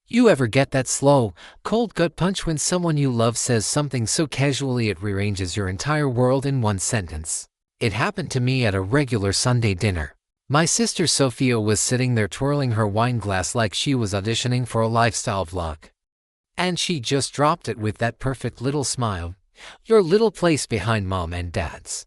You ever get that slow, cold gut punch when someone you love says something so casually it rearranges your entire world in one sentence? It happened to me at a regular Sunday dinner. My sister Sophia was sitting there twirling her wine glass like she was auditioning for a lifestyle vlog. And she just dropped it with that perfect little smile. Your little place behind mom and dad's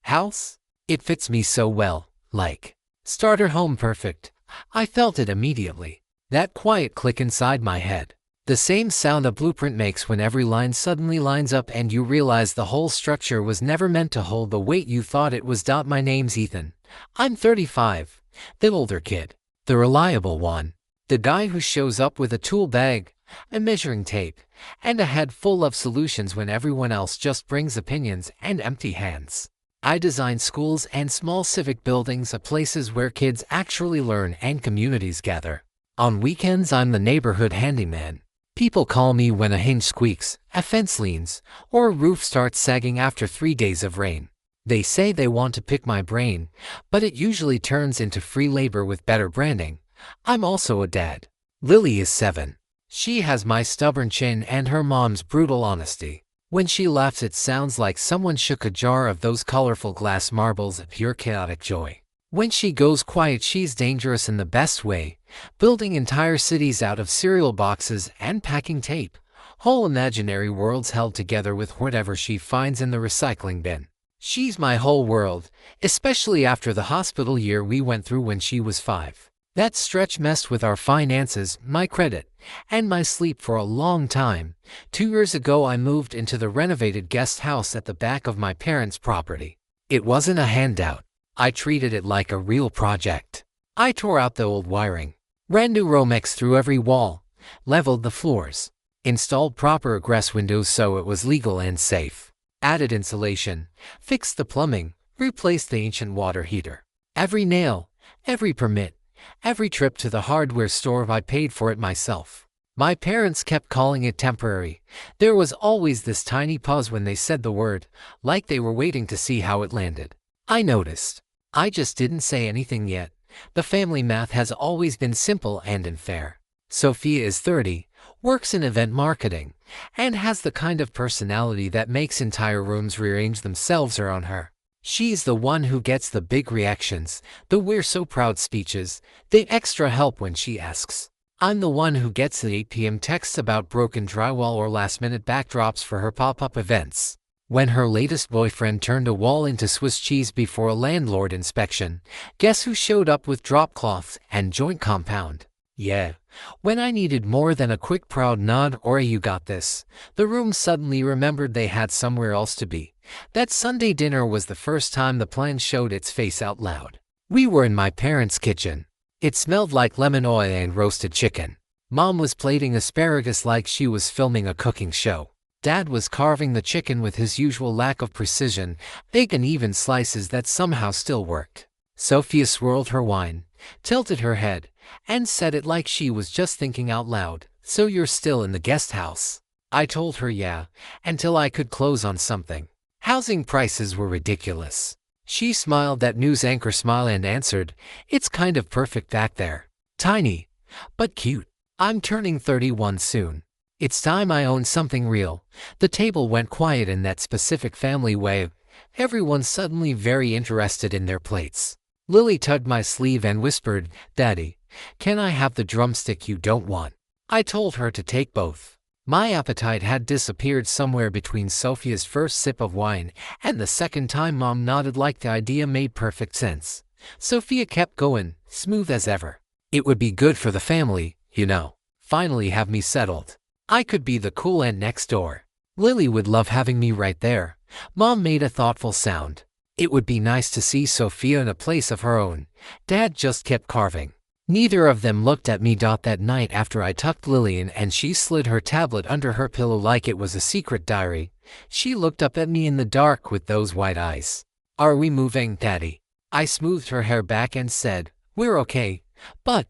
house? It fits me so well, like starter home perfect. I felt it immediately. That quiet click inside my head. The same sound a blueprint makes when every line suddenly lines up and you realize the whole structure was never meant to hold the weight you thought it was. My name's Ethan. I'm 35. The older kid. The reliable one. The guy who shows up with a tool bag, a measuring tape, and a head full of solutions when everyone else just brings opinions and empty hands. I design schools and small civic buildings, places where kids actually learn and communities gather. On weekends, I'm the neighborhood handyman. People call me when a hinge squeaks, a fence leans, or a roof starts sagging after 3 days of rain. They say they want to pick my brain, but it usually turns into free labor with better branding. I'm also a dad. Lily is 7. She has my stubborn chin and her mom's brutal honesty. When she laughs, it sounds like someone shook a jar of those colorful glass marbles of pure chaotic joy. When she goes quiet, she's dangerous in the best way, building entire cities out of cereal boxes and packing tape. Whole imaginary worlds held together with whatever she finds in the recycling bin. She's my whole world, especially after the hospital year we went through when she was 5. That stretch messed with our finances, my credit, and my sleep for a long time. 2 years ago I moved into the renovated guest house at the back of my parents' property. It wasn't a handout. I treated it like a real project. I tore out the old wiring, ran new Romex through every wall, leveled the floors, installed proper egress windows so it was legal and safe, added insulation, fixed the plumbing, replaced the ancient water heater. Every nail, every permit, every trip to the hardware store, I paid for it myself. My parents kept calling it temporary. There was always this tiny pause when they said the word, like they were waiting to see how it landed. I noticed. I just didn't say anything yet. The family math has always been simple and unfair. Sophia is 30, works in event marketing, and has the kind of personality that makes entire rooms rearrange themselves around her. She's the one who gets the big reactions, the "we're so proud" speeches, the extra help when she asks. I'm the one who gets the 8 p.m. texts about broken drywall or last-minute backdrops for her pop-up events. When her latest boyfriend turned a wall into Swiss cheese before a landlord inspection, guess who showed up with drop cloths and joint compound? Yeah. When I needed more than a quick proud nod or a "you got this," the room suddenly remembered they had somewhere else to be. That Sunday dinner was the first time the plan showed its face out loud. We were in my parents' kitchen. It smelled like lemon oil and roasted chicken. Mom was plating asparagus like she was filming a cooking show. Dad was carving the chicken with his usual lack of precision, big and even slices that somehow still worked. Sophia swirled her wine, tilted her head, and said it like she was just thinking out loud. "So you're still in the guest house?" I told her yeah, until I could close on something. Housing prices were ridiculous. She smiled that news anchor smile and answered, "It's kind of perfect back there. Tiny, but cute. I'm turning 31 soon. It's time I owned something real." The table went quiet in that specific family way. Everyone suddenly very interested in their plates. Lily tugged my sleeve and whispered, "Daddy, can I have the drumstick you don't want?" I told her to take both. My appetite had disappeared somewhere between Sophia's first sip of wine and the second time Mom nodded like the idea made perfect sense. Sophia kept going, smooth as ever. "It would be good for the family, you know. Finally have me settled. I could be the cool aunt next door. Lily would love having me right there." Mom made a thoughtful sound. "It would be nice to see Sophia in a place of her own." Dad just kept carving. Neither of them looked at me. That night after I tucked Lily in and she slid her tablet under her pillow like it was a secret diary, she looked up at me in the dark with those white eyes. "Are we moving, Daddy?" I smoothed her hair back and said, "We're okay, but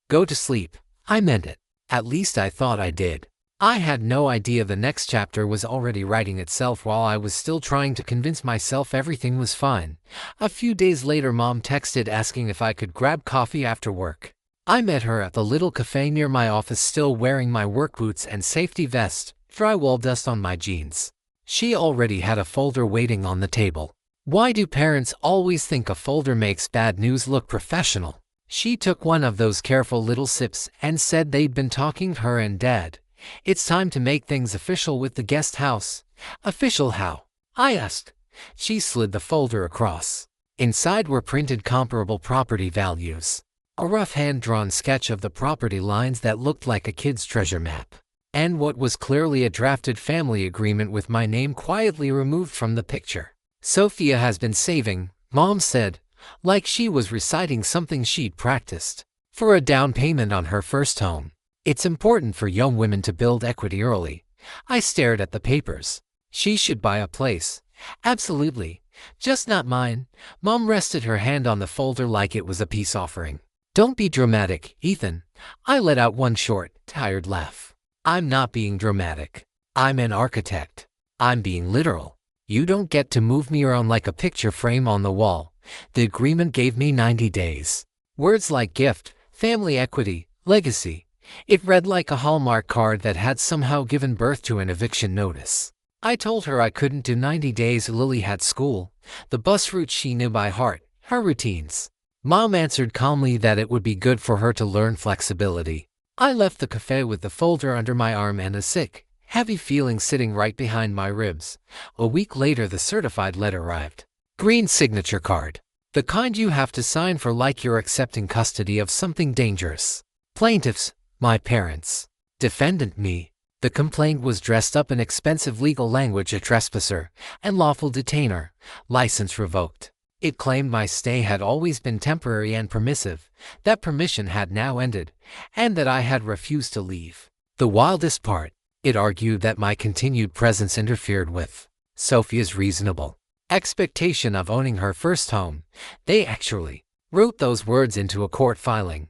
go to sleep." I meant it. At least I thought I did. I had no idea the next chapter was already writing itself while I was still trying to convince myself everything was fine. A few days later, Mom texted asking if I could grab coffee after work. I met her at the little cafe near my office, still wearing my work boots and safety vest, drywall dust on my jeans. She already had a folder waiting on the table. Why do parents always think a folder makes bad news look professional? She took one of those careful little sips and said they'd been talking to her and Dad. It's time to make things official with the guest house. Official how? I asked. She slid the folder across. Inside were printed comparable property values. A rough hand-drawn sketch of the property lines that looked like a kid's treasure map. And what was clearly a drafted family agreement with my name quietly removed from the picture. Sophia has been saving, Mom said, like she was reciting something she'd practiced, for a down payment on her first home. It's important for young women to build equity early. I stared at the papers. She should buy a place. Absolutely. Just not mine. Mom rested her hand on the folder like it was a peace offering. Don't be dramatic, Ethan. I let out one short, tired laugh. I'm not being dramatic. I'm an architect. I'm being literal. You don't get to move me around like a picture frame on the wall. The agreement gave me 90 days. Words like gift, family equity, legacy. It read like a Hallmark card that had somehow given birth to an eviction notice. I told her I couldn't do 90 days. Lily had school, the bus route she knew by heart, her routines. Mom answered calmly that it would be good for her to learn flexibility. I left the cafe with the folder under my arm and a sick, heavy feeling sitting right behind my ribs. A week later the certified letter arrived. Green signature card. The kind you have to sign for like you're accepting custody of something dangerous. Plaintiffs, my parents. Defendant, me. The complaint was dressed up in expensive legal language: a trespasser and lawful detainer, license revoked. It claimed my stay had always been temporary and permissive, that permission had now ended, and that I had refused to leave. The wildest part, it argued that my continued presence interfered with Sophia's reasonable expectation of owning her first home. They actually wrote those words into a court filing.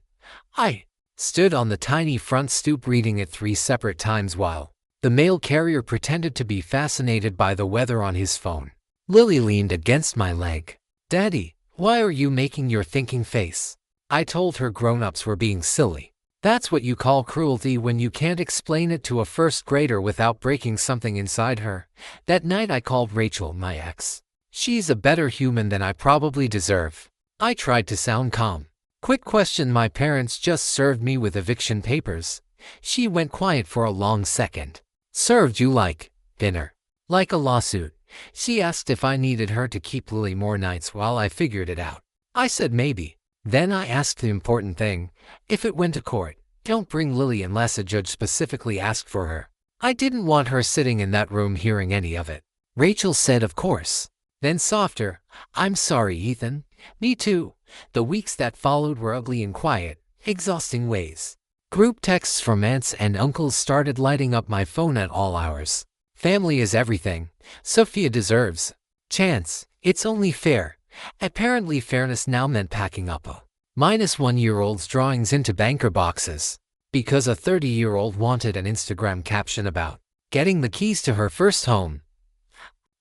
I stood on the tiny front stoop reading it 3 separate times while the mail carrier pretended to be fascinated by the weather on his phone. Lily leaned against my leg. Daddy, why are you making your thinking face? I told her grown-ups were being silly. That's what you call cruelty when you can't explain it to a first grader without breaking something inside her. That night I called Rachel my ex. She's a better human than I probably deserve. I tried to sound calm. Quick question: my parents just served me with eviction papers. She went quiet for a long second. Served you like dinner? Like a lawsuit? She asked if I needed her to keep Lily more nights while I figured it out. I said maybe. Then I asked the important thing: if it went to court, don't bring Lily unless a judge specifically asked for her. I didn't want her sitting in that room hearing any of it. Rachel said of course. Then softer: I'm sorry, Ethan. Me too. The weeks that followed were ugly in quiet, exhausting ways. Group texts from aunts and uncles started lighting up my phone at all hours. Family is everything. Sophia deserves chance. It's only fair. Apparently fairness now meant packing up a -1-year-old's drawings into banker boxes. Because a 30-year-old wanted an Instagram caption about getting the keys to her first home.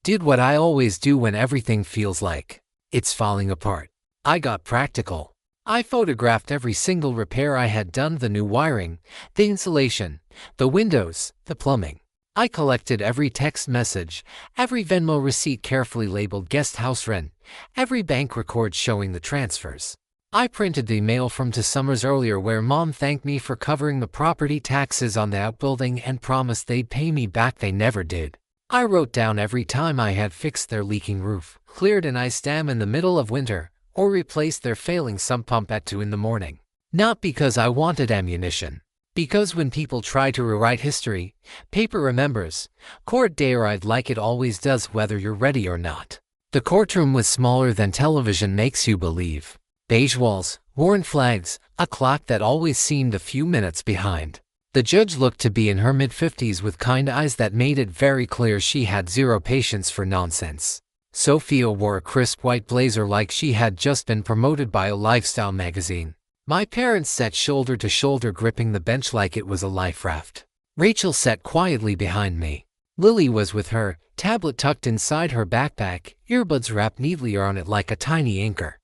Did what I always do when everything feels like it's falling apart. I got practical. I photographed every single repair I had done: the new wiring, the insulation, the windows, the plumbing. I collected every text message, every Venmo receipt carefully labeled guest house rent, every bank record showing the transfers. I printed the mail from 2 summers earlier where Mom thanked me for covering the property taxes on the outbuilding and promised they'd pay me back. They never did. I wrote down every time I had fixed their leaking roof, cleared an ice dam in the middle of winter, or replaced their failing sump pump at 2 in the morning. Not because I wanted ammunition. Because when people try to rewrite history, paper remembers. Court day arrived like it always does, whether you're ready or not. The courtroom was smaller than television makes you believe. Beige walls, worn flags, a clock that always seemed a few minutes behind. The judge looked to be in her mid-50s with kind eyes that made it very clear she had zero patience for nonsense. Sophia wore a crisp white blazer like she had just been promoted by a lifestyle magazine. My parents sat shoulder to shoulder gripping the bench like it was a life raft. Rachel sat quietly behind me. Lily was with her, tablet tucked inside her backpack, earbuds wrapped neatly around it like a tiny anchor.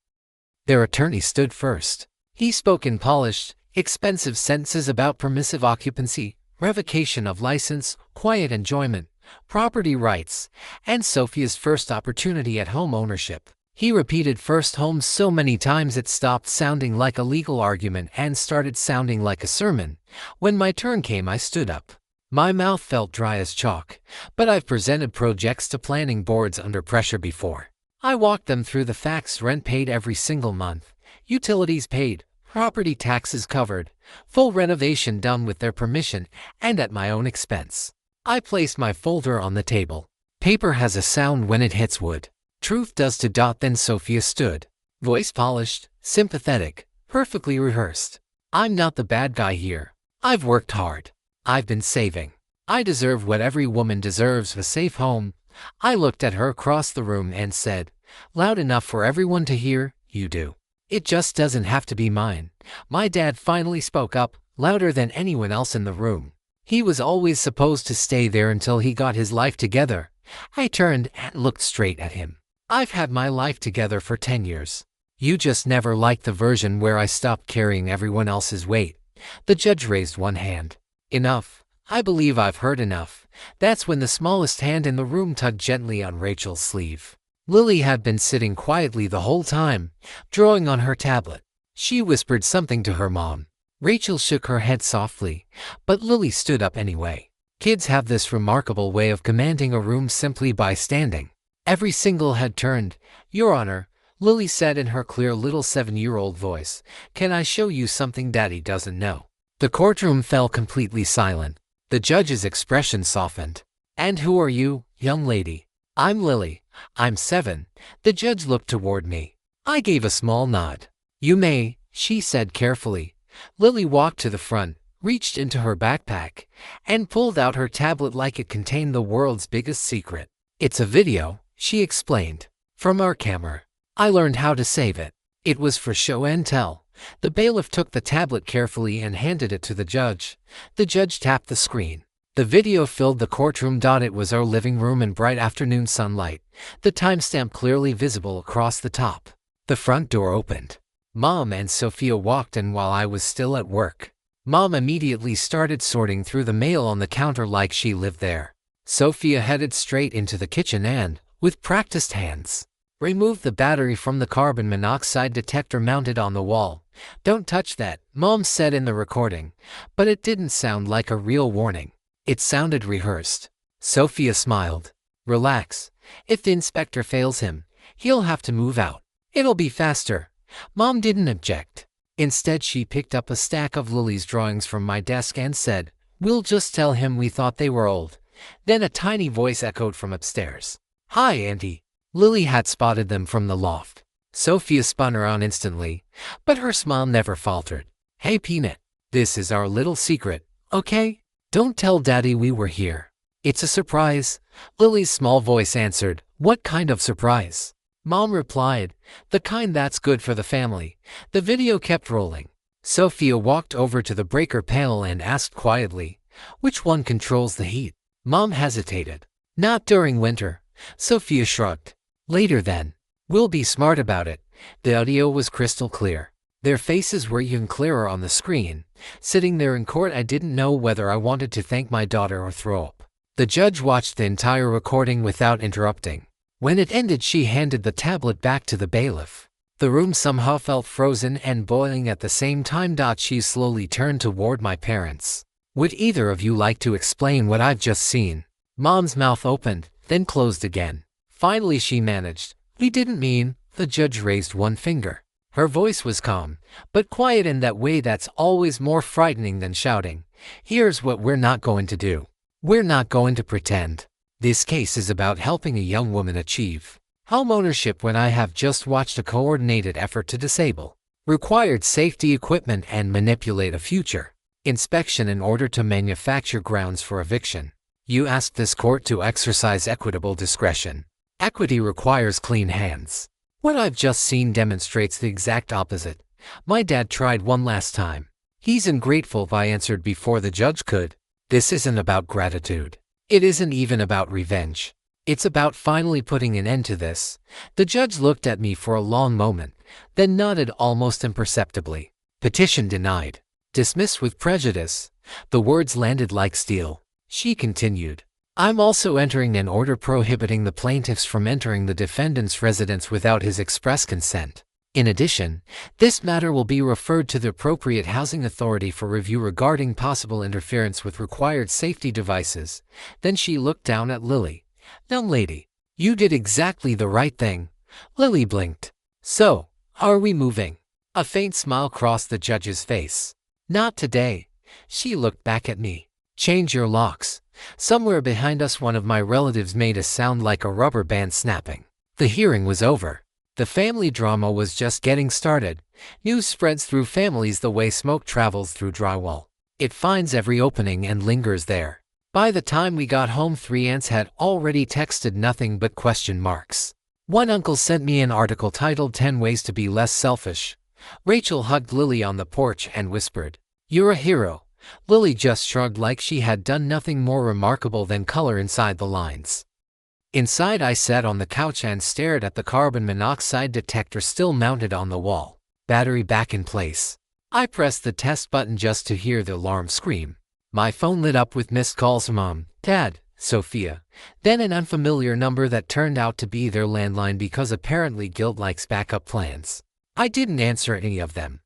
Their attorney stood first. He spoke in polished, expensive sentences about permissive occupancy, revocation of license, quiet enjoyment, property rights, and Sophia's first opportunity at home ownership. He repeated first home so many times it stopped sounding like a legal argument and started sounding like a sermon. When my turn came, I stood up. My mouth felt dry as chalk, but I've presented projects to planning boards under pressure before. I walked them through the facts: rent paid every single month, utilities paid, property taxes covered, full renovation done with their permission and at my own expense. I placed my folder on the table. Paper has a sound when it hits wood. Truth does too. Then Sophia stood. Voice polished, sympathetic, perfectly rehearsed. I'm not the bad guy here. I've worked hard. I've been saving. I deserve what every woman deserves: a safe home. I looked at her across the room and said, loud enough for everyone to hear, you do. It just doesn't have to be mine. My dad finally spoke up, louder than anyone else in the room. He was always supposed to stay there until he got his life together. I turned and looked straight at him. I've had my life together for 10 years. You just never liked the version where I stopped carrying everyone else's weight. The judge raised one hand. Enough. I believe I've heard enough. That's when the smallest hand in the room tugged gently on Rachel's sleeve. Lily had been sitting quietly the whole time, drawing on her tablet. She whispered something to her mom. Rachel shook her head softly, but Lily stood up anyway. Kids have this remarkable way of commanding a room simply by standing. Every single head turned. Your Honor, Lily said in her clear little 7-year-old voice, can I show you something Daddy doesn't know? The courtroom fell completely silent. The judge's expression softened. And who are you, young lady? I'm Lily. I'm 7. The judge looked toward me. I gave a small nod. You may, she said carefully. Lily walked to the front, reached into her backpack, and pulled out her tablet like it contained the world's biggest secret. It's a video, she explained, from our camera. I learned how to save it. It was for show and tell. The bailiff took the tablet carefully and handed it to the judge. The judge tapped the screen. The video filled the courtroom. It was our living room in bright afternoon sunlight, the timestamp clearly visible across the top. The front door opened. Mom and Sophia walked in while I was still at work. Mom immediately started sorting through the mail on the counter like she lived there. Sophia headed straight into the kitchen and, with practiced hands, removed the battery from the carbon monoxide detector mounted on the wall. Don't touch that, Mom said in the recording, but it didn't sound like a real warning. It sounded rehearsed. Sophia smiled. Relax. If the inspector fails him, he'll have to move out. It'll be faster. Mom didn't object. Instead, she picked up a stack of Lily's drawings from my desk and said, we'll just tell him we thought they were old. Then a tiny voice echoed from upstairs. Hi, Auntie. Lily had spotted them from the loft. Sophia spun around instantly, but her smile never faltered. Hey, Peanut. This is our little secret, okay? Don't tell Daddy we were here. It's a surprise. Lily's small voice answered. What kind of surprise? Mom replied, the kind that's good for the family. The video kept rolling. Sophia walked over to the breaker panel and asked quietly, which one controls the heat? Mom hesitated. Not during winter. Sophia shrugged. Later then. We'll be smart about it. The audio was crystal clear. Their faces were even clearer on the screen. Sitting there in court, I didn't know whether I wanted to thank my daughter or throw up. The judge watched the entire recording without interrupting. When it ended, she handed the tablet back to the bailiff. The room somehow felt frozen and boiling at the same time. She slowly turned toward my parents. Would either of you like to explain what I've just seen? Mom's mouth opened, then closed again. Finally she managed. We didn't mean. The judge raised one finger. Her voice was calm, but quiet in that way that's always more frightening than shouting. Here's what we're not going to do. We're not going to pretend. This case is about helping a young woman achieve homeownership when I have just watched a coordinated effort to disable required safety equipment and manipulate a future inspection in order to manufacture grounds for eviction. You asked this court to exercise equitable discretion. Equity requires clean hands. What I've just seen demonstrates the exact opposite. My dad tried one last time. He's ungrateful, I answered before the judge could. This isn't about gratitude. It isn't even about revenge. It's about finally putting an end to this. The judge looked at me for a long moment, then nodded almost imperceptibly. Petition denied. Dismissed with prejudice. The words landed like steel. She continued. I'm also entering an order prohibiting the plaintiffs from entering the defendant's residence without his express consent. In addition, this matter will be referred to the appropriate housing authority for review regarding possible interference with required safety devices. Then she looked down at Lily. Young lady, you did exactly the right thing. Lily blinked. So, are we moving? A faint smile crossed the judge's face. Not today. She looked back at me. Change your locks. Somewhere behind us one of my relatives made a sound like a rubber band snapping. The hearing was over. The family drama was just getting started. News spreads through families the way smoke travels through drywall. It finds every opening and lingers there. By the time we got home, 3 aunts had already texted nothing but question marks. One uncle sent me an article titled 10 Ways to Be Less Selfish. Rachel hugged Lily on the porch and whispered, "You're a hero." Lily just shrugged like she had done nothing more remarkable than color inside the lines. Inside, I sat on the couch and stared at the carbon monoxide detector still mounted on the wall. Battery back in place. I pressed the test button just to hear the alarm scream. My phone lit up with missed calls from Mom, Dad, Sophia, then an unfamiliar number that turned out to be their landline because apparently guilt likes backup plans. I didn't answer any of them.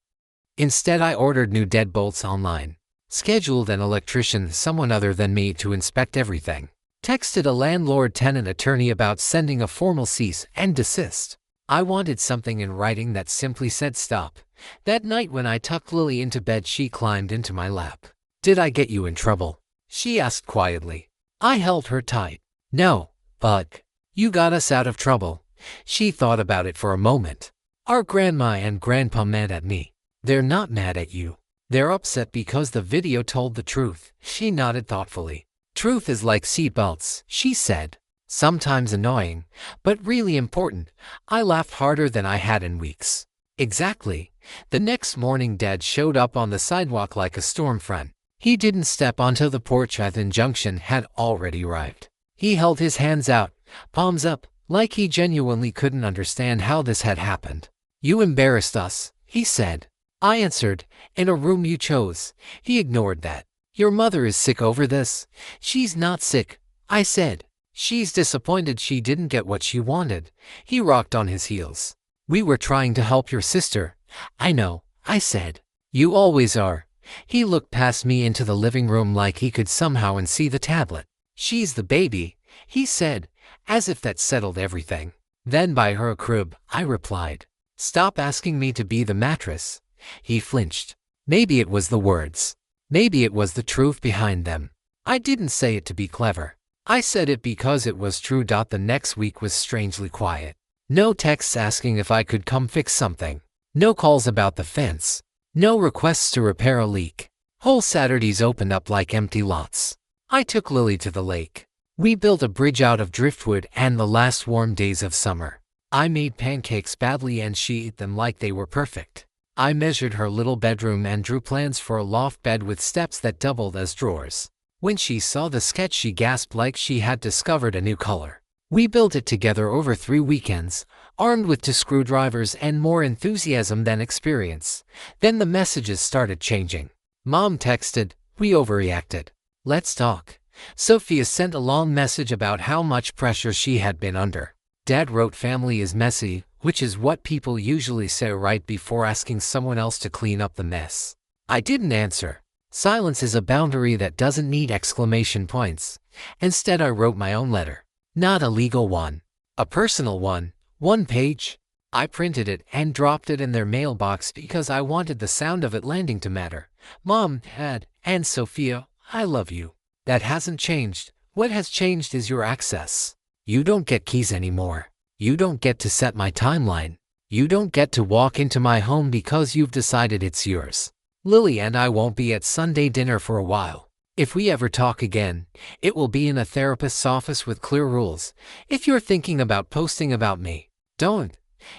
Instead, I ordered new deadbolts online. Scheduled an electrician, someone other than me, to inspect everything. Texted a landlord-tenant attorney about sending a formal cease and desist. I wanted something in writing that simply said stop. That night when I tucked Lily into bed, she climbed into my lap. "Did I get you in trouble?" she asked quietly. I held her tight. "No, but you got us out of trouble." She thought about it for a moment. "Our grandma and grandpa mad at me." "They're not mad at you. They're upset because the video told the truth." She nodded thoughtfully. "Truth is like seatbelts," she said. "Sometimes annoying, but really important." I laughed harder than I had in weeks. Exactly. The next morning, Dad showed up on the sidewalk like a storm front. He didn't step onto the porch as the injunction had already arrived. He held his hands out, palms up, like he genuinely couldn't understand how this had happened. "You embarrassed us," he said. I answered, "In a room you chose." He ignored that. "Your mother is sick over this." "She's not sick," I said. "She's disappointed she didn't get what she wanted." He rocked on his heels. "We were trying to help your sister." "I know," I said. "You always are." He looked past me into the living room like he could somehow unsee the tablet. "She's the baby," he said, as if that settled everything. "Then buy her a crib," I replied. "Stop asking me to be the mattress." He flinched. Maybe it was the words. Maybe it was the truth behind them. I didn't say it to be clever. I said it because it was true. The next week was strangely quiet. No texts asking if I could come fix something. No calls about the fence. No requests to repair a leak. Whole Saturdays opened up like empty lots. I took Lily to the lake. We built a bridge out of driftwood and the last warm days of summer. I made pancakes badly and she ate them like they were perfect. I measured her little bedroom and drew plans for a loft bed with steps that doubled as drawers. When she saw the sketch, she gasped like she had discovered a new color. We built it together over 3 weekends, armed with 2 screwdrivers and more enthusiasm than experience. Then the messages started changing. Mom texted, "We overreacted. Let's talk." Sophia sent a long message about how much pressure she had been under. Dad wrote, "Family is messy," which is what people usually say right before asking someone else to clean up the mess. I didn't answer. Silence is a boundary that doesn't need exclamation points. Instead, I wrote my own letter. Not a legal one. A personal one. 1 page. I printed it and dropped it in their mailbox because I wanted the sound of it landing to matter. "Mom, Dad, and Sophia, I love you. That hasn't changed. What has changed is your access. You don't get keys anymore. You don't get to set my timeline. You don't get to walk into my home because you've decided it's yours. Lily and I won't be at Sunday dinner for a while. If we ever talk again, it will be in a therapist's office with clear rules. If you're thinking about posting about me, don't.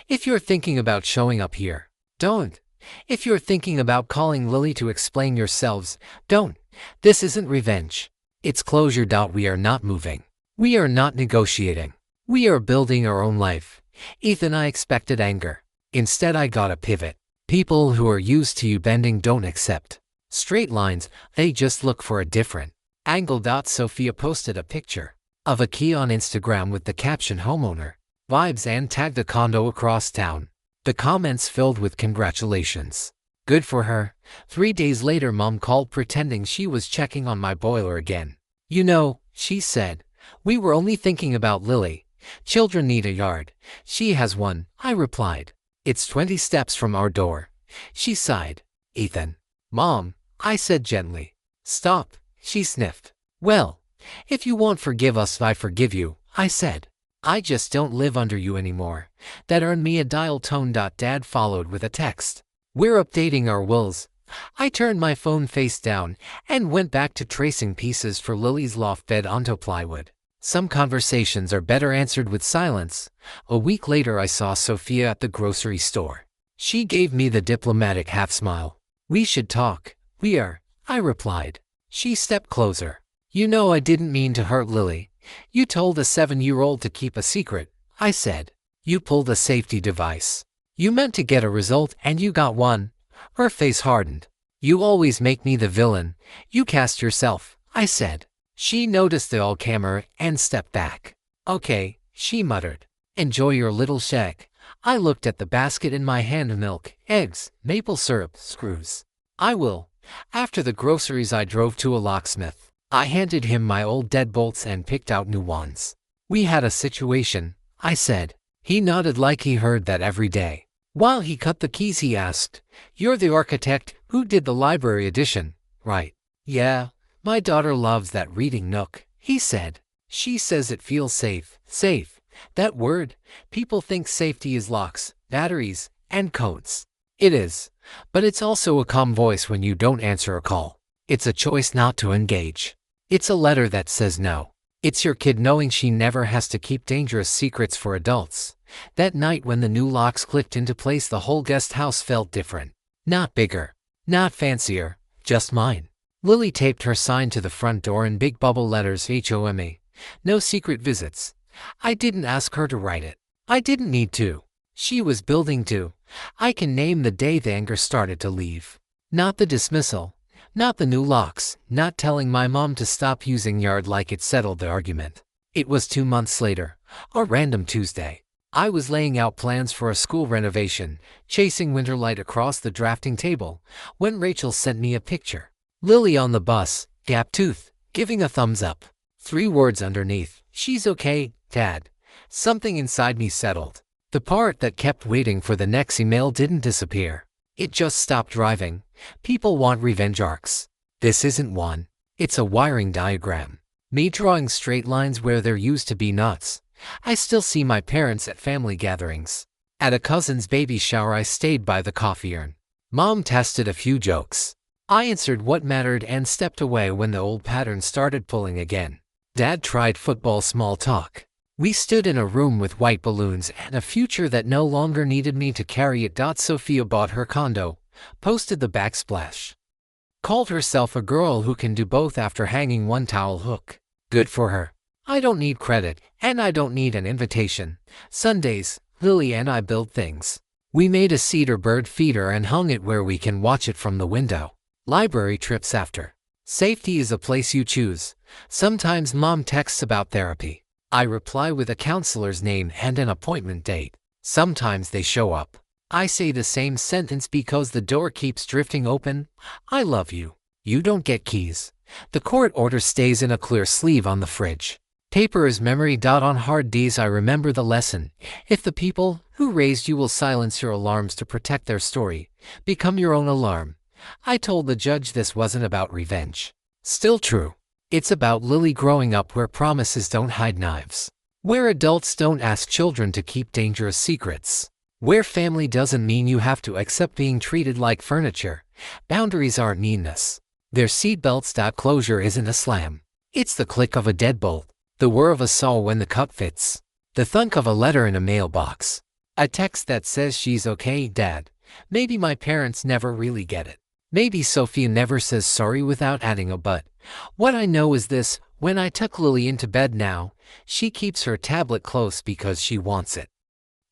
If you're thinking about showing up here, don't. If you're thinking about calling Lily to explain yourselves, don't. This isn't revenge. It's closure. We are not moving. We are not negotiating. We are building our own life." Ethan, I expected anger. Instead, I got a pivot. "People who are used to you bending don't accept Straight lines, they just look for a different angle. Sophia posted a picture of a key on Instagram with the caption homeowner vibes and tagged a condo across town. The comments filled with congratulations. Good for her. 3 days later, mom called pretending she was checking on my boiler again. You know, she said, we were only thinking about Lily. Children need a yard. She has one, I replied. It's 20 steps from our door. She sighed. Ethan. Mom, I said gently. Stop, she sniffed. Well, if you won't forgive us, I forgive you, I said. I just don't live under you anymore. That earned me a dial tone. Dad followed with a text. We're updating our wills. I turned my phone face down and went back to tracing pieces for Lily's loft bed onto plywood. Some conversations are better answered with silence. A week later, I saw Sophia at the grocery store. She gave me the diplomatic half smile. We should talk. We are, I replied. She stepped closer. You know I didn't mean to hurt Lily. You told a 7-year-old to keep a secret, I said. You pulled a safety device. You meant to get a result and you got one. Her face hardened. You always make me the villain. You cast yourself, I said. She noticed the old camera and stepped back. Okay, she muttered. Enjoy your little shack. I looked at the basket in my hand. Milk, eggs, maple syrup, screws. I will. After the groceries, I drove to a locksmith. I handed him my old deadbolts and picked out new ones. We had a situation, I said. He nodded like he heard that every day. While he cut the keys, he asked, You're the architect who did the library addition, right? Yeah, my daughter loves that reading nook, he said. She says it feels safe. Safe. That word. People think safety is locks, batteries, and codes. It is. But it's also a calm voice when you don't answer a call. It's a choice not to engage. It's a letter that says no. It's your kid knowing she never has to keep dangerous secrets for adults. That night when the new locks clicked into place, the whole guest house felt different. Not bigger. Not fancier. Just mine. Lily taped her sign to the front door in big bubble letters, HOMA. No secret visits. I didn't ask her to write it. I didn't need to. She was building to. I can name the day the anger started to leave. Not the dismissal. Not the new locks. Not telling my mom to stop using yard like it settled the argument. It was 2 months later. A random Tuesday. I was laying out plans for a school renovation, chasing Winterlight across the drafting table, when Rachel sent me a picture. Lily on the bus, gap tooth, giving a thumbs up. 3 words underneath. She's okay, Dad. Something inside me settled. The part that kept waiting for the next email didn't disappear. It just stopped driving. People want revenge arcs. This isn't one. It's a wiring diagram. Me drawing straight lines where there used to be knots. I still see my parents at family gatherings. At a cousin's baby shower, I stayed by the coffee urn. Mom tested a few jokes. I answered what mattered and stepped away when the old pattern started pulling again. Dad tried football small talk. We stood in a room with white balloons and a future that no longer needed me to carry it. Sophia bought her condo, posted the backsplash. Called herself a girl who can do both after hanging one towel hook. Good for her. I don't need credit, and I don't need an invitation. Sundays, Lily and I build things. We made a cedar bird feeder and hung it where we can watch it from the window. Library trips after. Safety is a place you choose. Sometimes Mom texts about therapy. I reply with a counselor's name and an appointment date. Sometimes they show up. I say the same sentence because the door keeps drifting open. I love you. You don't get keys. The court order stays in a clear sleeve on the fridge. Paper is memory. On hard days I remember the lesson. If the people who raised you will silence your alarms to protect their story, become your own alarm. I told the judge this wasn't about revenge. Still true. It's about Lily growing up where promises don't hide knives. Where adults don't ask children to keep dangerous secrets. Where family doesn't mean you have to accept being treated like furniture. Boundaries aren't meanness. Their seatbelts. Closure isn't a slam. It's the click of a deadbolt. The whir of a saw when the cut fits. The thunk of a letter in a mailbox. A text that says she's okay, Dad. Maybe my parents never really get it. Maybe Sophia never says sorry without adding a but. What I know is this: when I tuck Lily into bed now, she keeps her tablet close because she wants it.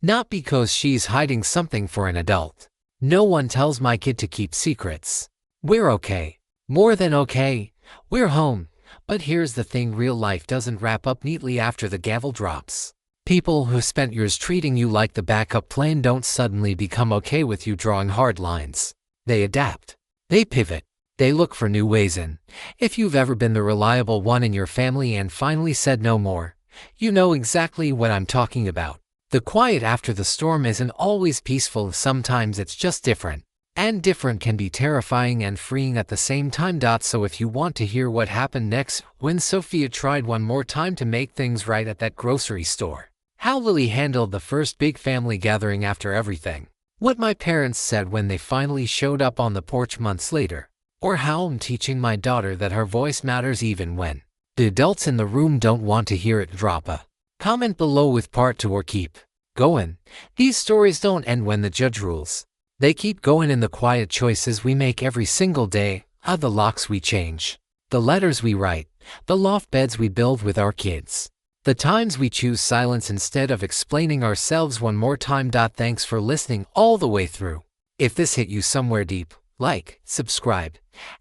Not because she's hiding something for an adult. No one tells my kid to keep secrets. We're okay. More than okay. We're home. But here's the thing, real life doesn't wrap up neatly after the gavel drops. People who spent years treating you like the backup plan don't suddenly become okay with you drawing hard lines. They adapt. They pivot. They look for new ways in. If you've ever been the reliable one in your family and finally said no more, you know exactly what I'm talking about. The quiet after the storm isn't always peaceful, sometimes it's just different. And different can be terrifying and freeing at the same time. So if you want to hear what happened next when Sophia tried one more time to make things right at that grocery store, how Lily handled the first big family gathering after everything, what my parents said when they finally showed up on the porch months later, or how I'm teaching my daughter that her voice matters even when the adults in the room don't want to hear it, drop a comment below with part 2 or keep going. These stories don't end when the judge rules. They keep going in the quiet choices we make every single day, the locks we change, the letters we write, the loft beds we build with our kids, the times we choose silence instead of explaining ourselves one more time. Thanks for listening all the way through. If this hit you somewhere deep, like, subscribe,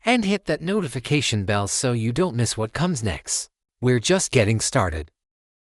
and hit that notification bell so you don't miss what comes next. We're just getting started.